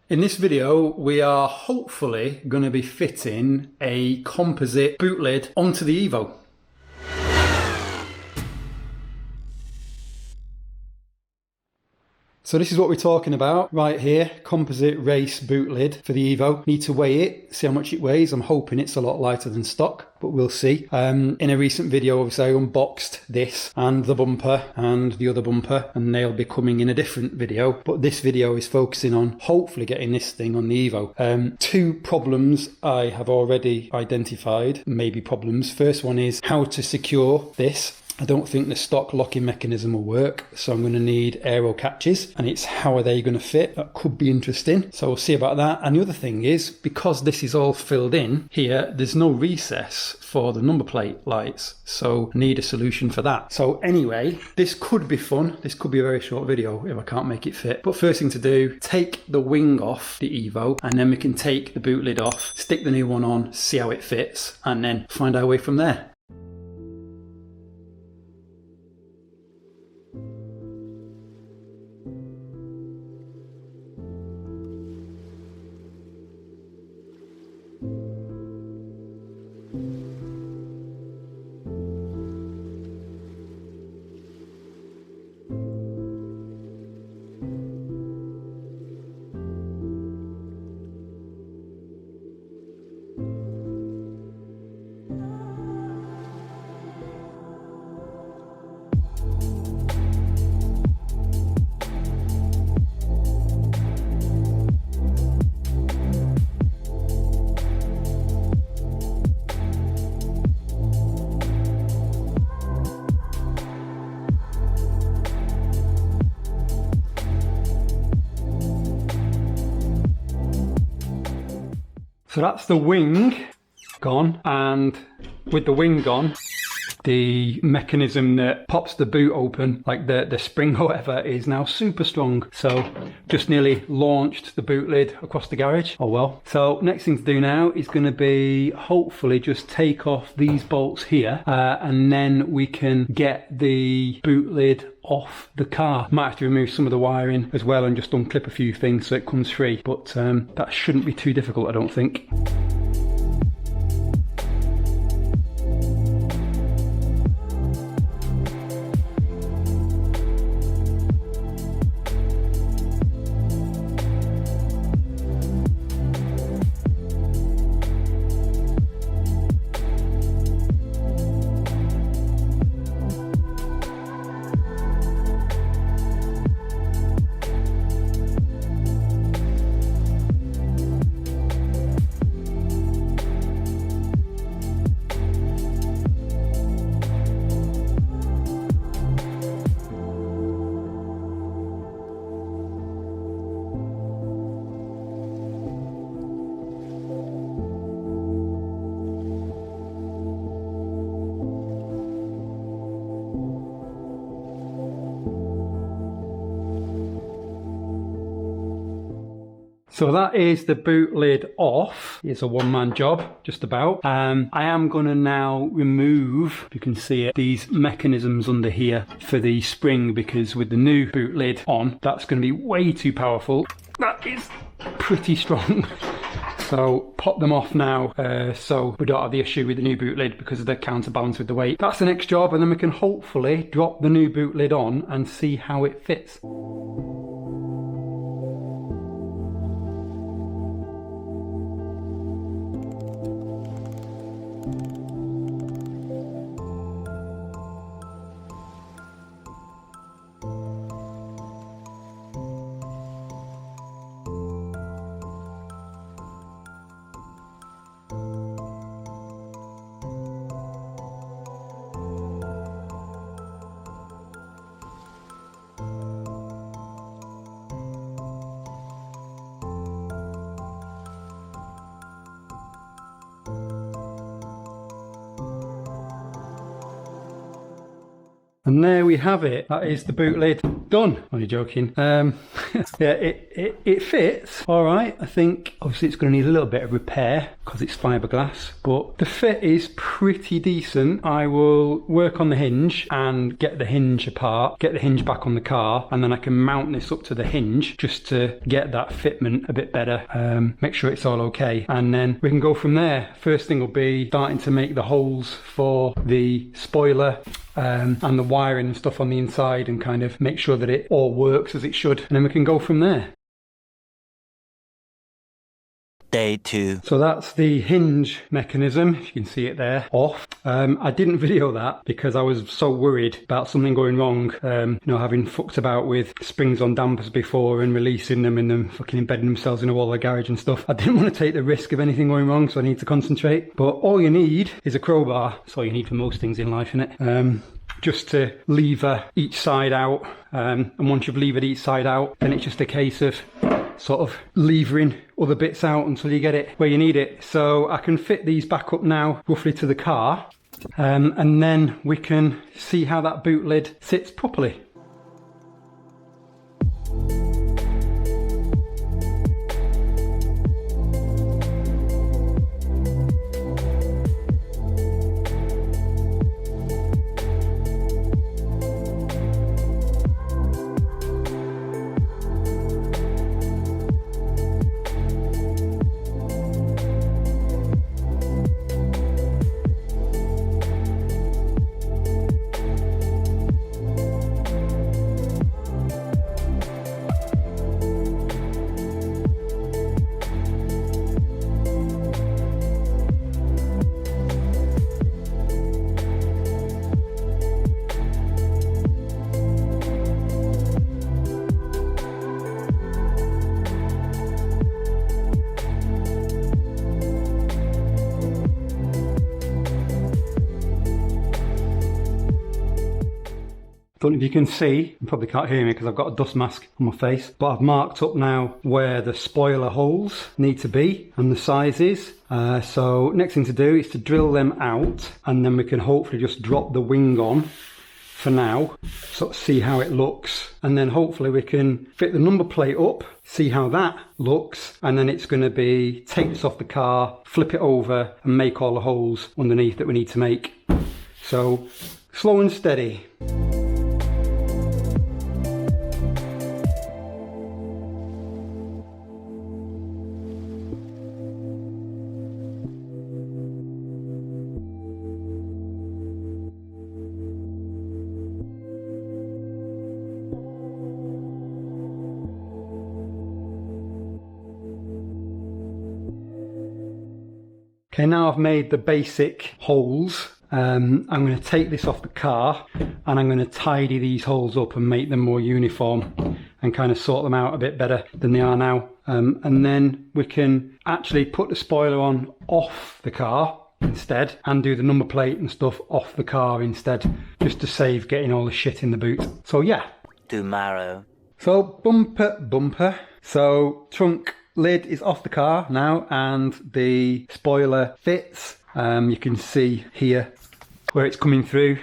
In this video, we are hopefully going to be fitting a composite boot lid onto the Evo. So this is what we're talking about right here, composite race boot lid for the Evo. Need to weigh it, see how much it weighs. I'm hoping it's a lot lighter than stock, but we'll see. In a recent video, obviously, I unboxed this and the bumper and the other bumper, and they'll be coming in a different video. But this video is focusing on hopefully getting this thing on the Evo. Two problems I have already identified, maybe problems. First one is how to secure this. I don't think the stock locking mechanism will work, so I'm going to need aero catches, and it's how are they going to fit. That could be interesting, so we'll see about that. And the other thing is, because this is all filled in here, there's no recess for the number plate lights, so I need a solution for that. So anyway, this could be fun. This could be a very short video if I can't make it fit. But first thing to do, take the wing off the Evo, and then we can take the boot lid off, stick the new one on, see how it fits, and then find our way from there. So that's the wing gone, and with the wing gone, the mechanism that pops the boot open, like the spring or whatever, is now super strong. So just nearly launched the boot lid across the garage. Oh well. So next thing to do now is going to be hopefully just take off these bolts here, and then we can get the boot lid off the car. Might have to remove some of the wiring as well and just unclip a few things so it comes free, but that shouldn't be too difficult, I don't think. So that is the boot lid off. It's a one-man job, just about. I am going to now remove, if you can see it, these mechanisms under here for the spring, because with the new boot lid on, that's going to be way too powerful. That is pretty strong. So pop them off now, so we don't have the issue with the new boot lid because of the counterbalance with the weight. That's the next job, and then we can hopefully drop the new boot lid on and see how it fits. And there we have it. That is the boot lid done. Only joking. Yeah, it fits all right. I think obviously it's going to need a little bit of repair because it's fiberglass, but the fit is pretty decent. I will work on the hinge and get the hinge apart, get the hinge back on the car, and then I can mount this up to the hinge just to get that fitment a bit better, make sure it's all okay, and then we can go from there. First thing will be starting to make the holes for the spoiler and the wiring and stuff on the inside, and kind of make sure that it all works as it should, and then we can go from there. Day 2. So that's the hinge mechanism, if you can see it there, off. I didn't video that because I was so worried about something going wrong, you know, having fucked about with springs on dampers before and releasing them and them fucking embedding themselves in a wall of the garage and stuff. I didn't want to take the risk of anything going wrong, so I need to concentrate. But all you need is a crowbar. That's all you need for most things in life, innit? Just to lever each side out, and once you've levered each side out, then it's just a case of sort of levering other bits out until you get it where you need it. So I can fit these back up now roughly to the car, and then we can see how that boot lid sits properly. Don't know if you can see, you probably can't hear me because I've got a dust mask on my face, but I've marked up now where the spoiler holes need to be and the sizes. So next thing to do is to drill them out, and then we can hopefully just drop the wing on for now, sort of see how it looks, and then hopefully we can fit the number plate up, see how that looks, and then it's going to be take this off the car, flip it over and make all the holes underneath that we need to make. So slow and steady. Okay, now I've made the basic holes. I'm going to take this off the car and I'm going to tidy these holes up and make them more uniform and kind of sort them out a bit better than they are now. And then we can actually put the spoiler on off the car instead and do the number plate and stuff off the car instead, just to save getting all the shit in the boot. So yeah. Tomorrow. So bumper. So trunk lid is off the car now and the spoiler fits. You can see here where it's coming through,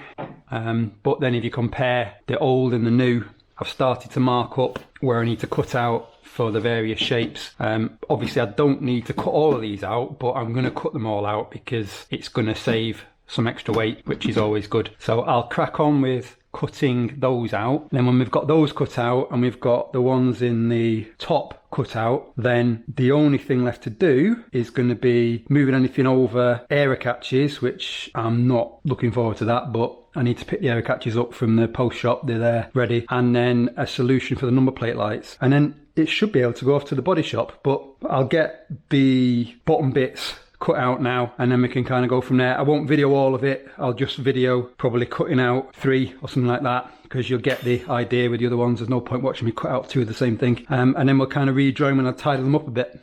but then if you compare the old and the new, I've started to mark up where I need to cut out for the various shapes. Obviously I don't need to cut all of these out, but I'm going to cut them all out because it's going to save some extra weight, which is always good. So I'll crack on with cutting those out. Then when we've got those cut out and we've got the ones in the top cut out, then the only thing left to do is going to be moving anything over air catches, which I'm not looking forward to that, but I need to pick the air catches up from the post shop. They're there ready, and then a solution for the number plate lights, and then it should be able to go off to the body shop. But I'll get the bottom bits cut out now and then we can kind of go from there. I won't video all of it, I'll just video probably cutting out 3 or something like that, because you'll get the idea with the other ones. There's no point watching me cut out 2 of the same thing, and then we'll kind of redraw them and I'll tidy them up a bit.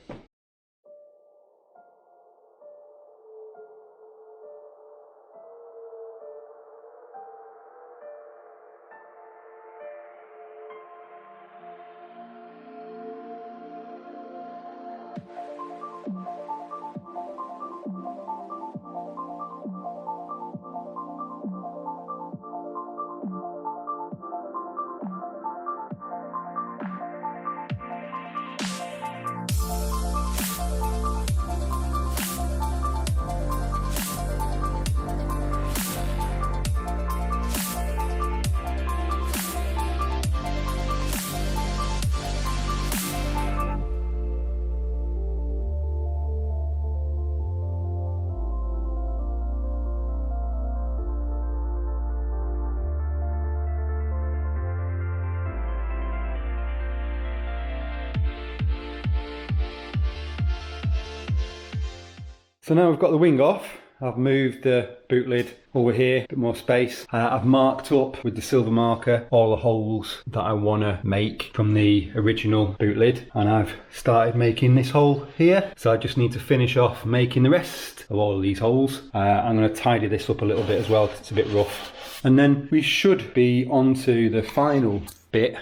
So now we've got the wing off, I've moved the boot lid over here, a bit more space. I've marked up with the silver marker all the holes that I want to make from the original boot lid, and I've started making this hole here. So I just need to finish off making the rest of all of these holes. I'm going to tidy this up a little bit as well because it's a bit rough. And then we should be onto the final bit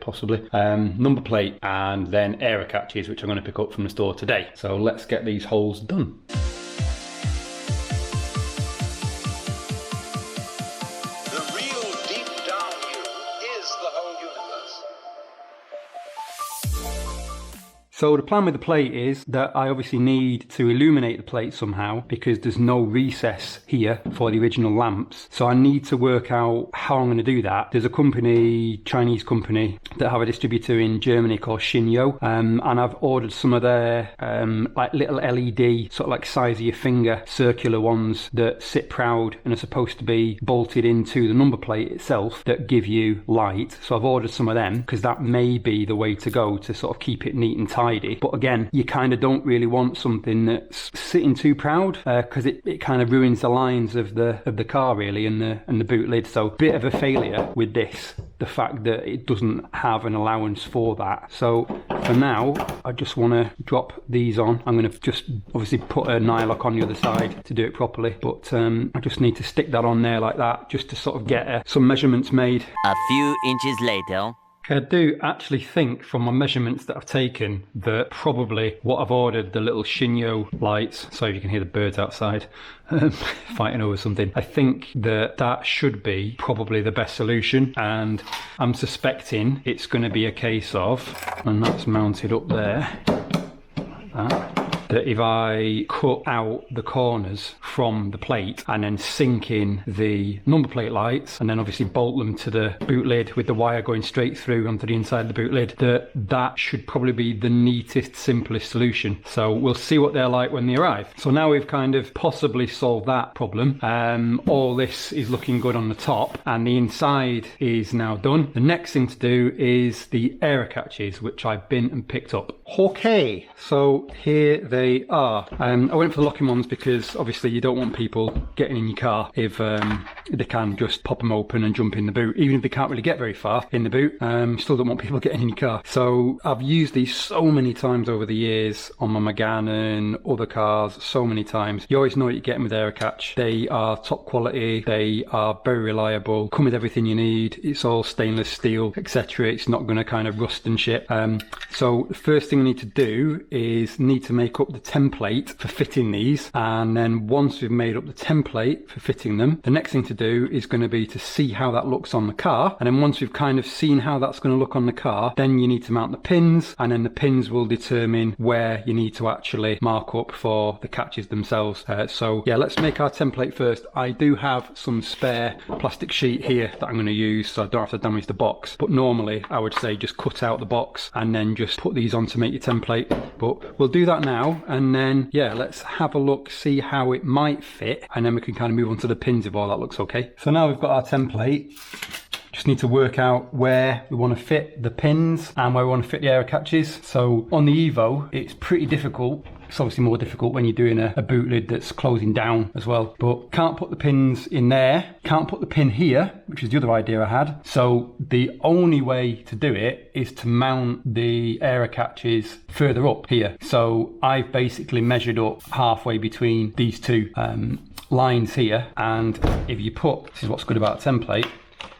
possibly, number plate and then error catches, which I'm going to pick up from the store today. So let's get these holes done. So the plan with the plate is that I obviously need to illuminate the plate somehow because there's no recess here for the original lamps. So I need to work out how I'm going to do that. There's a company, Chinese company, that have a distributor in Germany called Xinyo, and I've ordered some of their like little LED, sort of like size of your finger, circular ones that sit proud and are supposed to be bolted into the number plate itself that give you light. So I've ordered some of them because that may be the way to go to sort of keep it neat and tidy. But again, you kind of don't really want something that's sitting too proud because it kind of ruins the lines of the car really and the boot lid. So bit of a failure with this, the fact that it doesn't have an allowance for that. So for now, I just want to drop these on. I'm going to just obviously put a nylock on the other side to do it properly, but I just need to stick that on there like that just to sort of get some measurements made. A few inches later. I do actually think from my measurements that I've taken that probably what I've ordered, the little Xinyo lights, sorry you can hear the birds outside fighting over something, I think that should be probably the best solution, and I'm suspecting it's going to be a case of, and that's mounted up there like that if I cut out the corners from the plate and then sink in the number plate lights and then obviously bolt them to the boot lid with the wire going straight through onto the inside of the boot lid, that should probably be the neatest, simplest solution. So we'll see what they're like when they arrive. So now we've kind of possibly solved that problem. All this is looking good on the top and the inside is now done. The next thing to do is the error catches, which I've been and picked up. Okay, so here they are. I went for the locking ones because obviously you don't want people getting in your car if they can just pop them open and jump in the boot, even if they can't really get very far in the boot. Still don't want people getting in your car. So I've used these so many times over the years on my Megane and other cars, so many times. You always know what you're getting with error catch. They are top quality, they are very reliable, come with everything you need, it's all stainless steel, etc. It's not going to kind of rust and shit. So the first thing we need to do is need to make up the template for fitting these, and then once we've made up the template for fitting them, the next thing to do is going to be to see how that looks on the car, and then once we've kind of seen how that's going to look on the car, then you need to mount the pins, and then the pins will determine where you need to actually mark up for the catches themselves. So yeah, let's make our template first. I do have some spare plastic sheet here that I'm going to use so I don't have to damage the box, but normally I would say just cut out the box and then just put these on to make your template, but we'll do that now, and then yeah, let's have a look, see how it might fit, and then we can kind of move on to the pins if all that looks okay. So now we've got our template, just need to work out where we want to fit the pins and where we want to fit the error catches. So on the Evo it's pretty difficult. It's obviously more difficult when you're doing a boot lid that's closing down as well, but can't put the pins in there, can't put the pin here, which is the other idea I had. So the only way to do it is to mount the error catches further up here. So I've basically measured up halfway between these two lines here, and if you put, this is what's good about a template,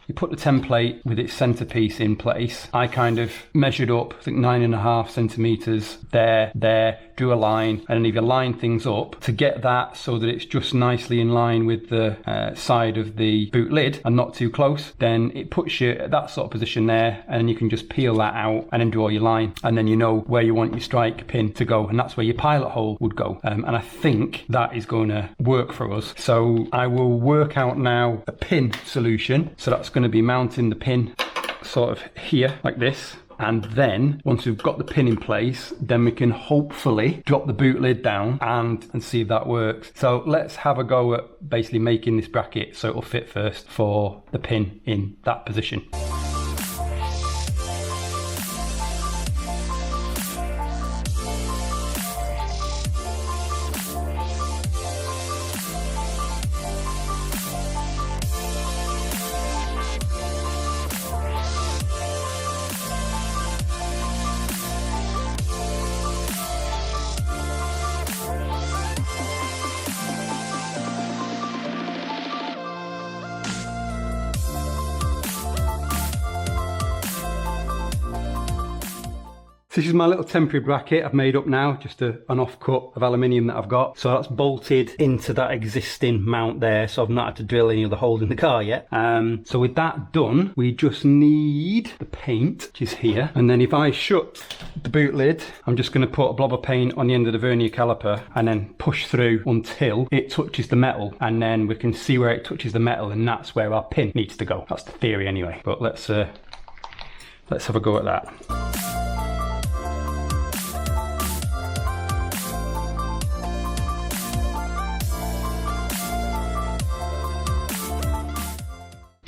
you put the template with its centerpiece in place. I kind of measured up, I think 9.5 centimeters there, drew a line, and then if you line things up to get that so that it's just nicely in line with the side of the boot lid and not too close, then it puts you at that sort of position there, and then you can just peel that out and then draw your line, and then you know where you want your strike pin to go, and that's where your pilot hole would go. And I think that is going to work for us. So I will work out now a pin solution. So that's going to be mounting the pin sort of here like this, and then once we've got the pin in place, then we can hopefully drop the boot lid down and see if that works. So let's have a go at basically making this bracket so it'll fit first for the pin in that position. So this is my little temporary bracket I've made up now, just an offcut of aluminium that I've got. So that's bolted into that existing mount there, so I've not had to drill any other holes in the car yet. So with that done, we just need the paint, which is here. And then if I shut the boot lid, I'm just going to put a blob of paint on the end of the vernier caliper and then push through until it touches the metal, and then we can see where it touches the metal, and that's where our pin needs to go. That's the theory anyway, but let's have a go at that.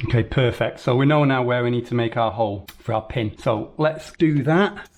Okay, perfect. So we know now where we need to make our hole for our pin. So let's do that.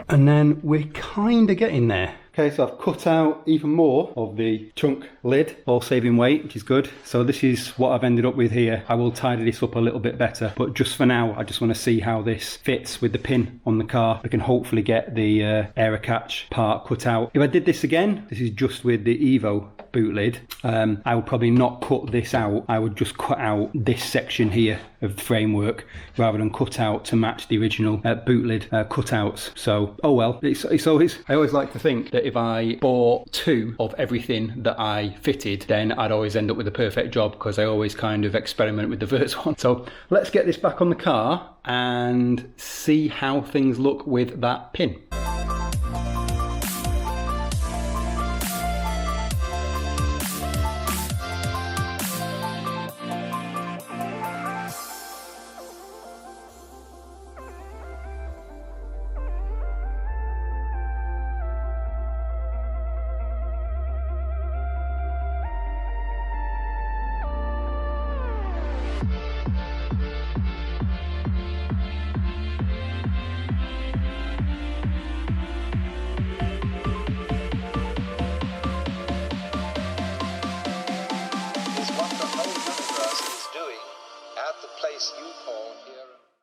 And then we're kind of getting there. Okay, so I've cut out even more of the trunk lid, all saving weight, which is good. So this is what I've ended up with here. I will tidy this up a little bit better, but just for now, I just want to see how this fits with the pin on the car. We can hopefully get the air catch part cut out. If I did this again, this is just with the Evo boot lid, I would probably not cut this out. I would just cut out this section here of the framework rather than cut out to match the original boot lid cutouts. So, oh well, it's always, I always like to think that if I bought two of everything that I fitted, then I'd always end up with a perfect job, because I always kind of experiment with the first one. So let's get this back on the car and see how things look with that pin.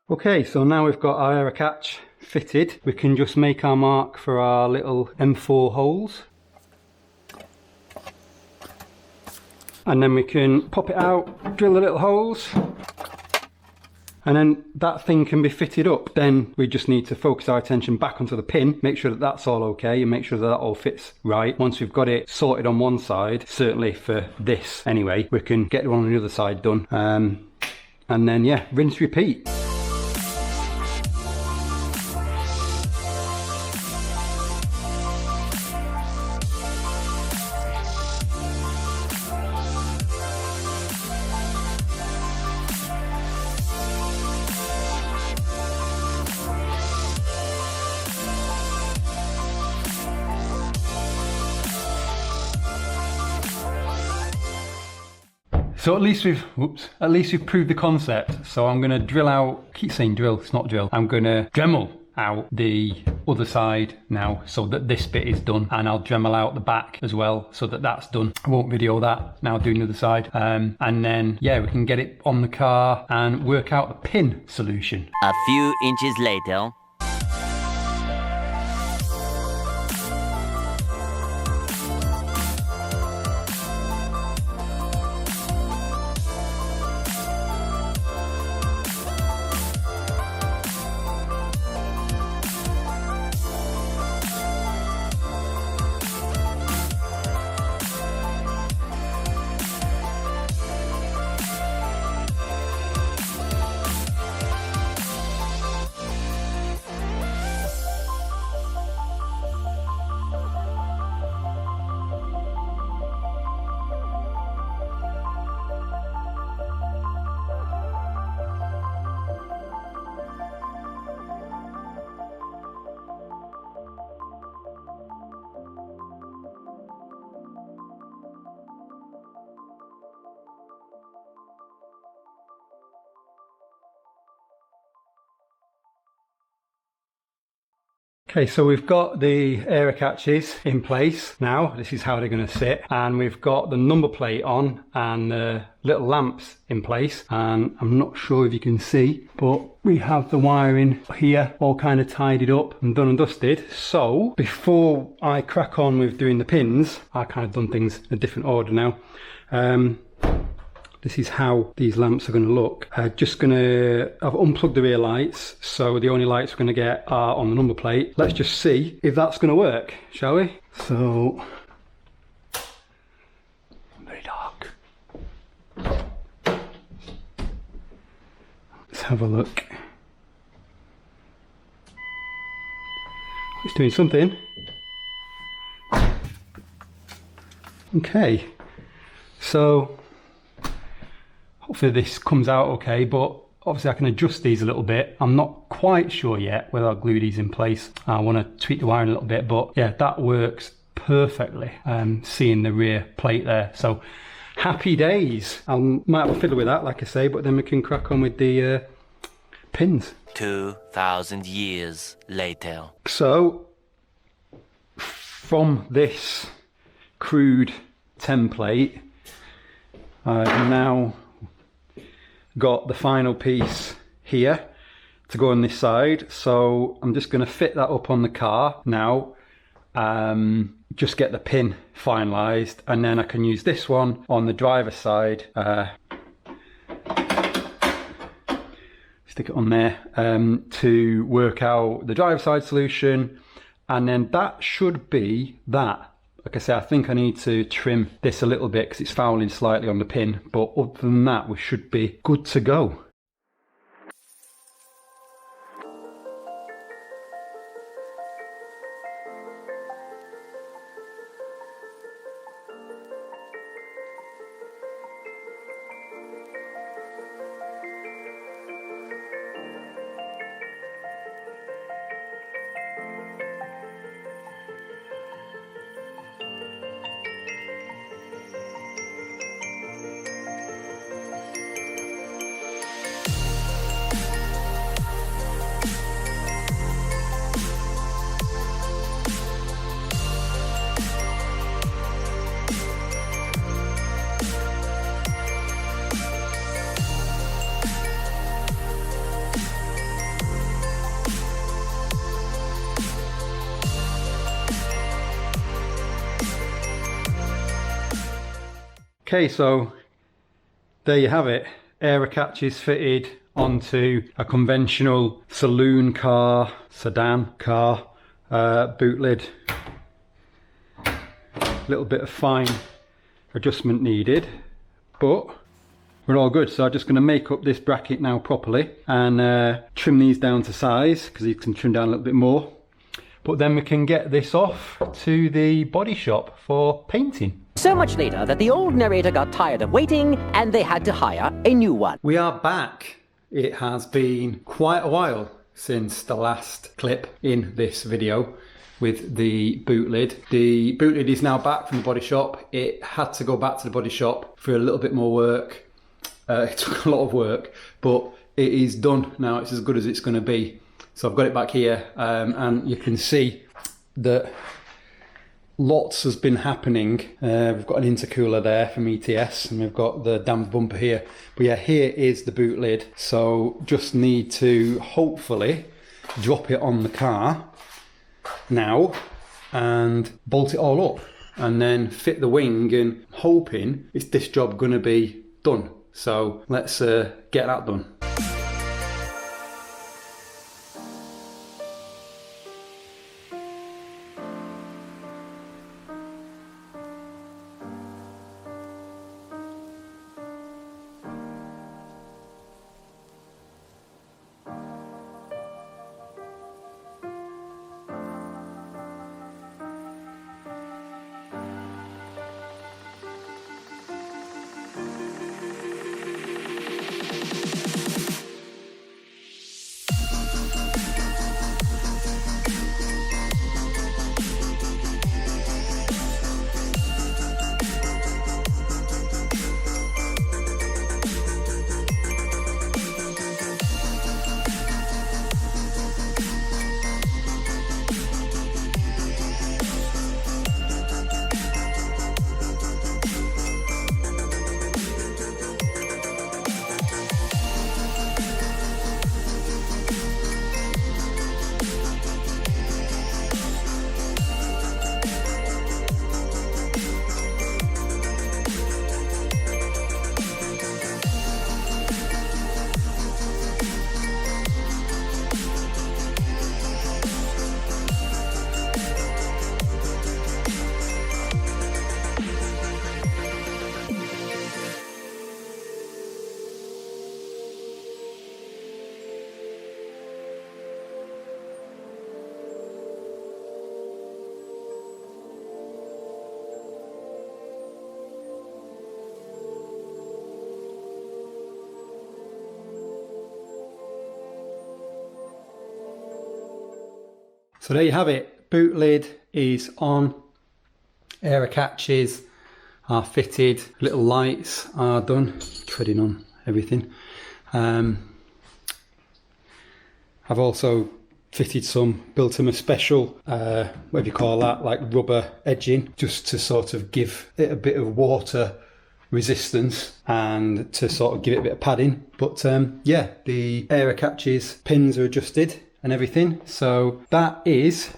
Okay, so now we've got our air catch fitted, we can just make our mark for our little M4 holes. And then we can pop it out, drill the little holes, and then that thing can be fitted up. Then we just need to focus our attention back onto the pin, make sure that that's all okay, and make sure that that all fits right. Once we've got it sorted on one side, certainly for this anyway, we can get one on the other side done. And then, yeah, rinse, repeat. So at least we've proved the concept. So I'm gonna drill out, I keep saying drill, it's not drill. I'm gonna Dremel out the other side now so that this bit is done, and I'll Dremel out the back as well so that that's done. I won't video that now, doing the other side. And then, yeah, we can get it on the car and work out the pin solution. A few inches later. Okay, so we've got the air catches in place now. This is how they're going to sit, and we've got the number plate on and the little lamps in place, and I'm not sure if you can see, but we have the wiring here all kind of tidied up and done and dusted. So before I crack on with doing the pins, I kind of done things in a different order now. The this is how these lamps are going to look. I've unplugged the rear lights, so the only lights we're going to get are on the number plate. Let's just see if that's going to work, shall we? So, very dark. Let's have a look. It's doing something. Okay, so hopefully this comes out okay, but obviously I can adjust these a little bit. I'm not quite sure yet whether I'll glue these in place. I want to tweak the wiring a little bit, but yeah, that works perfectly. Seeing the rear plate there, so happy days. I might have a fiddle with that, like I say, but then we can crack on with the pins. 2,000 years later. So from this crude template, I've now got the final piece here to go on this side, so I'm just going to fit that up on the car now, just get the pin finalized, and then I can use this one on the driver's side, stick it on there to work out the driver's side solution, and then that should be that. Like I say, I think I need to trim this a little bit because it's fouling slightly on the pin, but other than that, we should be good to go. Okay, so there you have it. Aero catches fitted onto a conventional saloon car, sedan car, boot lid. Little bit of fine adjustment needed, but we're all good. So I'm just going to make up this bracket now properly and trim these down to size, because you can trim down a little bit more. But then we can get this off to the body shop for painting. So much later that the old narrator got tired of waiting and they had to hire a new one. We are back. It has been quite a while since the last clip in this video with the boot lid. The boot lid is now back from the body shop. It had to go back to the body shop for a little bit more work. It took a lot of work, but it is done now. It's as good as it's going to be. So I've got it back here, and you can see that lots has been happening. We've got an intercooler there from ETS, and we've got the damp bumper here. But yeah, here is the boot lid. So just need to hopefully drop it on the car now and bolt it all up, and then fit the wing, and hoping it's this job gonna be done. So let's get that done. So there you have it. Boot lid is on. Air catches are fitted. Little lights are done. Treading on everything. I've also built them a special, whatever you call that, like rubber edging, just to sort of give it a bit of water resistance and to sort of give it a bit of padding. But yeah, the air catches pins are adjusted and everything. So that is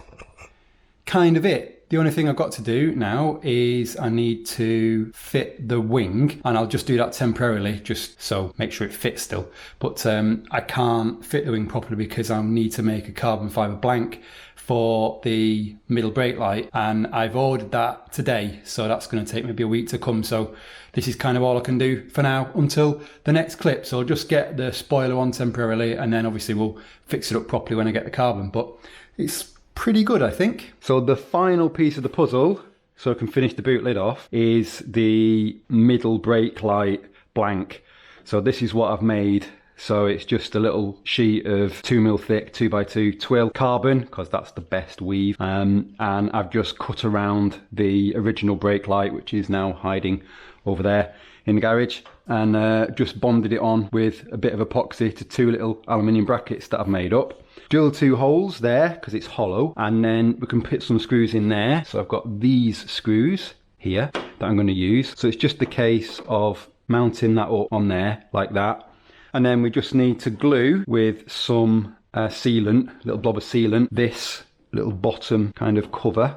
kind of it. The only thing I've got to do now is I need to fit the wing, and I'll just do that temporarily, just so make sure it fits still. But I can't fit the wing properly because I'll need to make a carbon fibre blank for the middle brake light, and I've ordered that today, so that's going to take maybe a week to come. So this is kind of all I can do for now until the next clip. So I'll just get the spoiler on temporarily, and then obviously we'll fix it up properly when I get the carbon. But it's pretty good, I think. So the final piece of the puzzle, so I can finish the boot lid off, is the middle brake light blank. So this is what I've made. So it's just a little sheet of 2mm thick 2x2 twill carbon, because that's the best weave. And I've just cut around the original brake light, which is now hiding over there in the garage, and just bonded it on with a bit of epoxy to 2 little aluminium brackets that I've made up. Drill 2 holes there because it's hollow, and then we can put some screws in there. So I've got these screws here that I'm going to use. So it's just the case of mounting that up on there like that. And then we just need to glue with some sealant, little blob of sealant, this little bottom kind of cover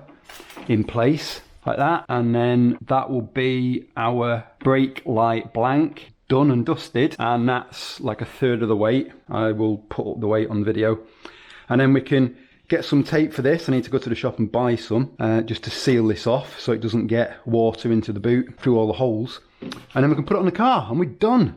in place like that. And then that will be our brake light blank, done and dusted, and that's like 1/3 of the weight. I will put up the weight on the video, and then we can get some tape for this. I need to go to the shop and buy some just to seal this off so it doesn't get water into the boot through all the holes, and then we can put it on the car and we're done.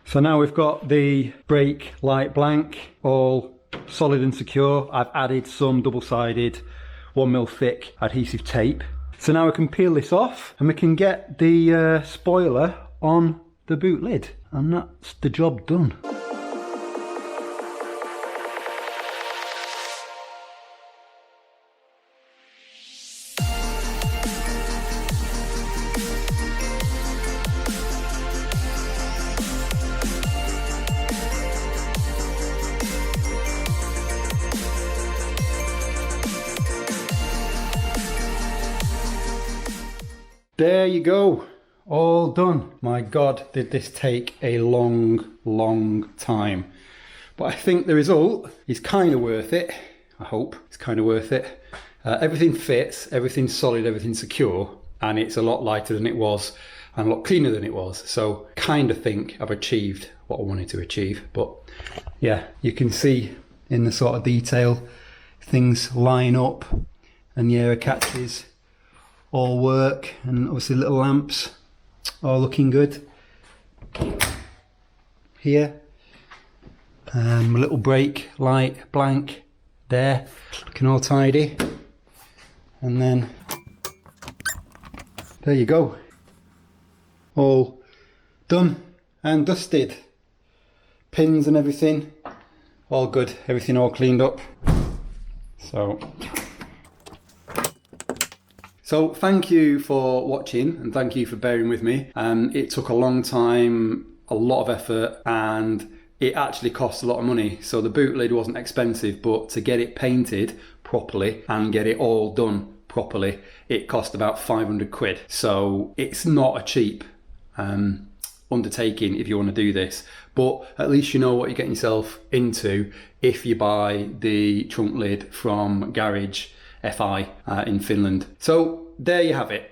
So now we've got the brake light blank all solid and secure. I've added some double-sided 1mm thick adhesive tape. So now we can peel this off and we can get the spoiler on the boot lid, and that's the job done. There you go, all done. My God, did this take a long time. But I think the result is kind of worth it. I hope it's kind of worth it. Everything fits, everything's solid, everything's secure, and it's a lot lighter than it was and a lot cleaner than it was. So kind of think I've achieved what I wanted to achieve. But yeah, you can see in the sort of detail, things line up and the air catches all work, and obviously little lamps all looking good here. My little brake light blank there, looking all tidy. And then there you go, all done and dusted. Pins and everything all good, everything all cleaned up. So thank you for watching, and thank you for bearing with me. It took a long time, a lot of effort, and it actually cost a lot of money. So the boot lid wasn't expensive, but to get it painted properly and get it all done properly, it cost about 500 quid. So it's not a cheap undertaking if you want to do this, but at least you know what you're getting yourself into if you buy the trunk lid from Garage FI in Finland. So there you have it.